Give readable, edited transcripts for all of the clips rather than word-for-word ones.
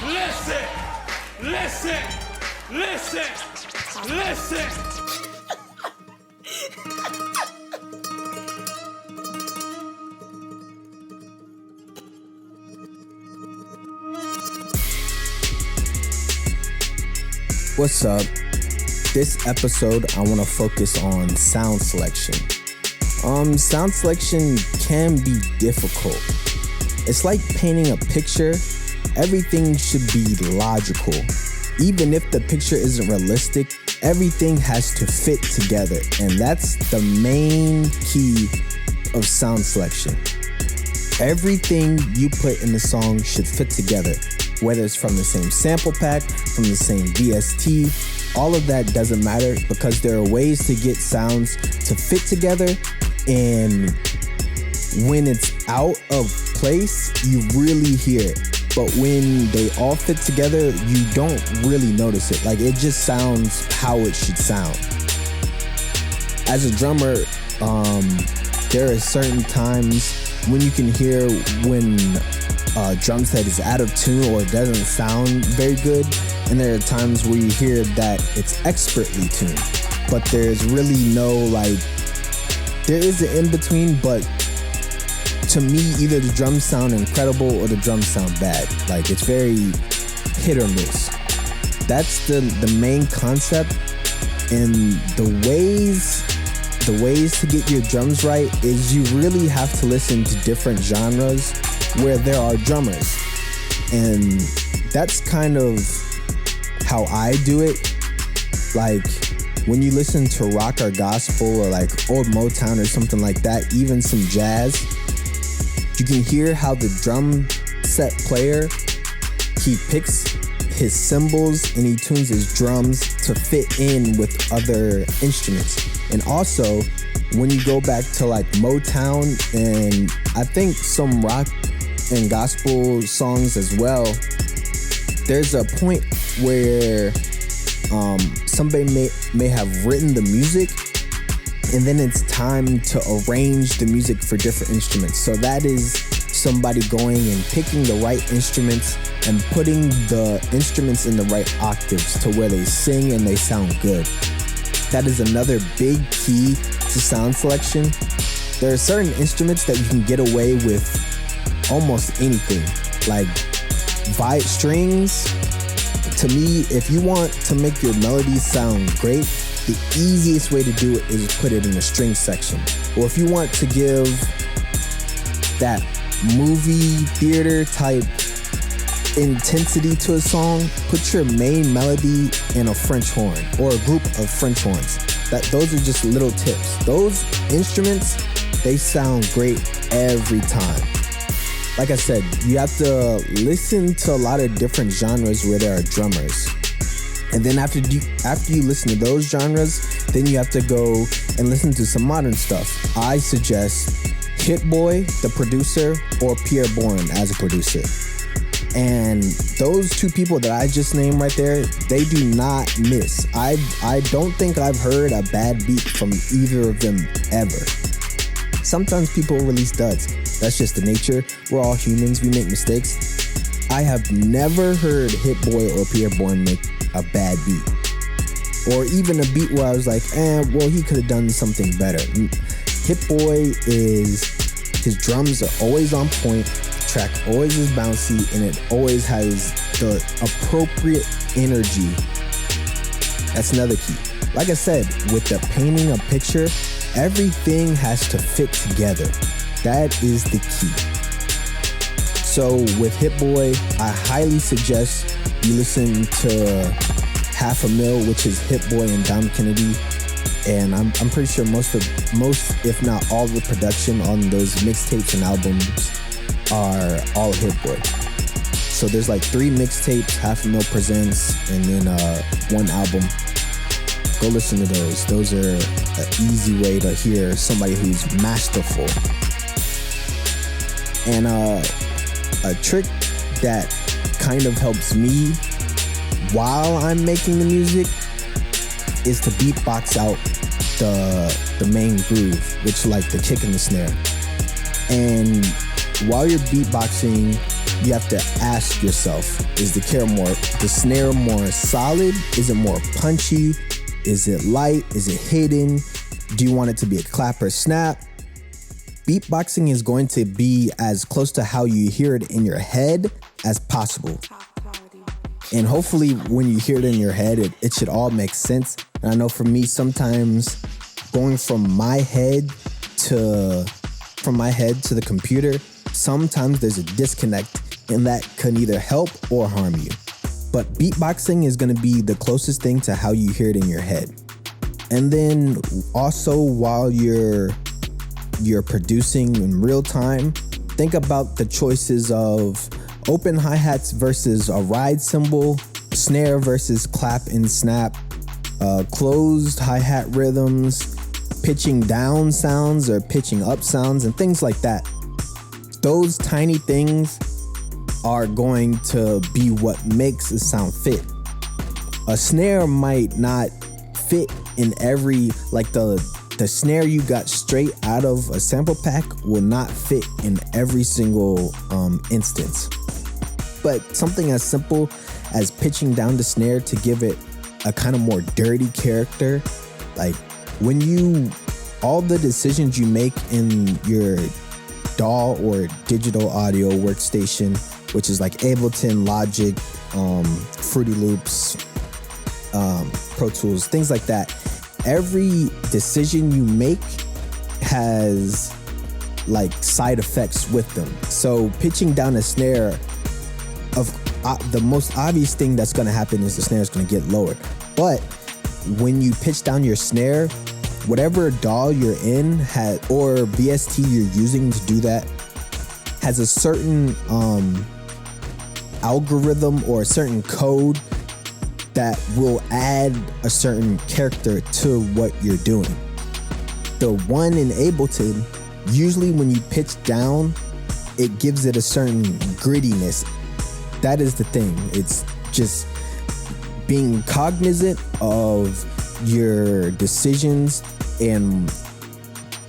Listen. What's up? This episode, I want to focus on sound selection. Sound selection can be difficult. It's like painting a picture. Everything should be logical. Even if the picture isn't realistic, everything has to fit together. And that's the main key of sound selection. Everything you put in the song should fit together. Whether it's from the same sample pack, from the same VST, all of that doesn't matter because there are ways to get sounds to fit together, and when it's out of place, you really hear it. But when they all fit together, you don't really notice it. Like, it just sounds how it should sound. As a drummer, there are certain times when you can hear when drum set is out of tune or it doesn't sound very good, and there are times where you hear that it's expertly tuned, but there's really no, like, there is an in-between. But to me, either the drums sound incredible or the drums sound bad. Like, it's very hit or miss. That's the main concept. And the ways to get your drums right is you really have to listen to different genres where there are drummers. And that's kind of how I do it. Like, when you listen to rock or gospel or like old Motown or something like that, even some jazz, you can hear how the drum set player, he picks his cymbals and he tunes his drums to fit in with other instruments. And also, when you go back to like Motown and I think some rock and gospel songs as well, there's a point where somebody may have written the music, and then it's time to arrange the music for different instruments. So that is somebody going and picking the right instruments and putting the instruments in the right octaves to where they sing and they sound good. That is another big key to sound selection. There are certain instruments that you can get away with almost anything, like strings. To me, if you want to make your melodies sound great, the easiest way to do it is put it in a string section. Or if you want to give that movie theater type intensity to a song, put your main melody in a French horn or a group of French horns. Those are just little tips. Those instruments, they sound great every time. Like I said, you have to listen to a lot of different genres where there are drummers. And then after you listen to those genres, then you have to go and listen to some modern stuff. I suggest Hitboy, the producer, or Pierre Bourne as a producer. And those two people that I just named right there, they do not miss. I don't think I've heard a bad beat from either of them ever. Sometimes people release duds. That's just the nature. We're all humans. We make mistakes. I have never heard Hitboy or Pierre Bourne make a bad beat. Or even a beat where I was like, well, he could have done something better. Hitboy his drums are always on point, the track always is bouncy, and it always has the appropriate energy. That's another key. Like I said, with the painting a picture, everything has to fit together. That is the key. So with Hitboy, I highly suggest you listen to Half a Mil, which is Hitboy and Dom Kennedy. And I'm pretty sure most, if not all, the production on those mixtapes and albums are all Hitboy. So there's like 3 mixtapes, Half a Mil presents, and then 1 album. Go listen to those. Those are an easy way to hear somebody who's masterful. And a trick that kind of helps me while I'm making the music is to beatbox out the main groove, which like the kick and the snare. And while you're beatboxing, you have to ask yourself, is the snare more solid? Is it more punchy? Is it light? Is it hidden? Do you want it to be a clap or snap? Beatboxing is going to be as close to how you hear it in your head as possible. And hopefully when you hear it in your head, it should all make sense. And I know for me, sometimes going from my head to the computer, sometimes there's a disconnect, and that can either help or harm you. But beatboxing is going to be the closest thing to how you hear it in your head. And then also while you're producing in real time, think about the choices of open hi-hats versus a ride cymbal, snare versus clap and snap, closed hi-hat rhythms, pitching down sounds or pitching up sounds, and things like that. Those tiny things are going to be what makes a sound fit. A snare might not fit in every, like the snare you got straight out of a sample pack will not fit in every single instance. But something as simple as pitching down the snare to give it a kind of more dirty character, like all the decisions you make in your DAW or digital audio workstation, which is like Ableton, Logic, Fruity Loops, Pro Tools, things like that. Every decision you make has like side effects with them. So pitching down a snare, the most obvious thing that's going to happen is the snare is going to get lowered. But when you pitch down your snare, whatever DAW you're in or VST you're using to do that has a certain algorithm or a certain code that will add a certain character to what you're doing. The one in Ableton, usually when you pitch down, it gives it a certain grittiness. That is the thing. It's just being cognizant of your decisions and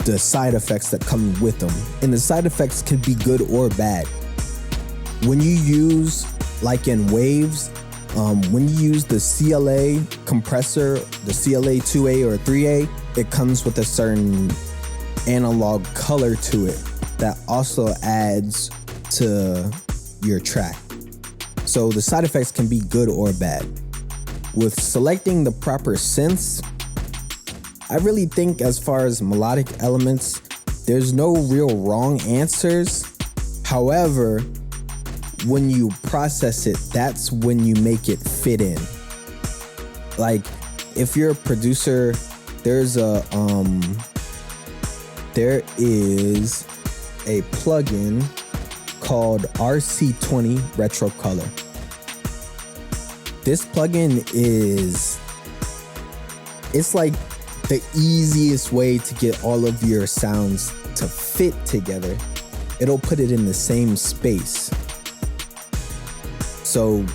the side effects that come with them. And the side effects can be good or bad. When you use, like in Waves, when you use the CLA compressor, the CLA 2A or 3A, it comes with a certain analog color to it that also adds to your track. So the side effects can be good or bad. With selecting the proper synths, I really think as far as melodic elements, there's no real wrong answers. However, when you process it, that's when you make it fit in. Like if you're a producer, there is a plugin called RC20 Retro Color. This plugin it's like the easiest way to get all of your sounds to fit together. It'll put it in the same space. So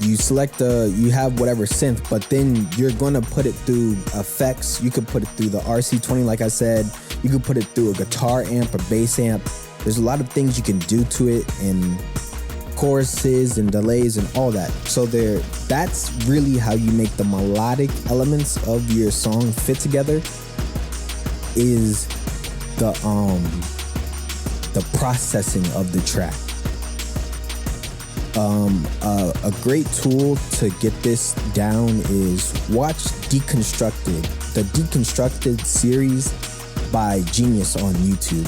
you you have whatever synth, but then you're gonna put it through effects. You could put it through the RC20, like I said. You could put it through a guitar amp, a bass amp. There's a lot of things you can do to it, and choruses and delays and all that. So that's really how you make the melodic elements of your song fit together, is the processing of the track. A great tool to get this down is watch Deconstructed, the Deconstructed series by Genius on YouTube.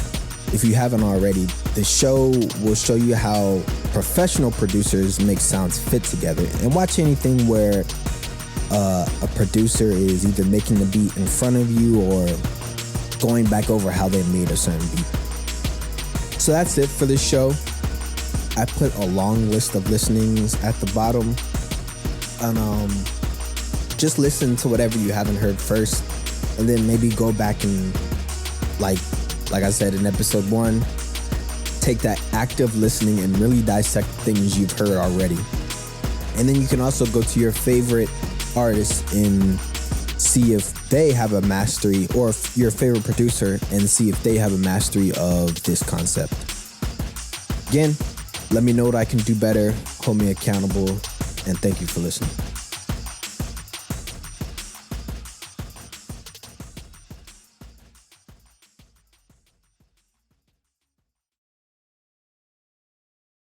If you haven't already, the show will show you how professional producers make sounds fit together. And watch anything where a producer is either making the beat in front of you or going back over how they made a certain beat. So that's it for this show. I put a long list of listenings at the bottom. And just listen to whatever you haven't heard first. And then maybe go back and like I said in episode 1, take that active listening and really dissect things you've heard already. And then you can also go to your favorite artists and see if they have a mastery, or your favorite producer, and see if they have a mastery of this concept. Again, Let me know what I can do better. Hold me accountable. And thank you for listening.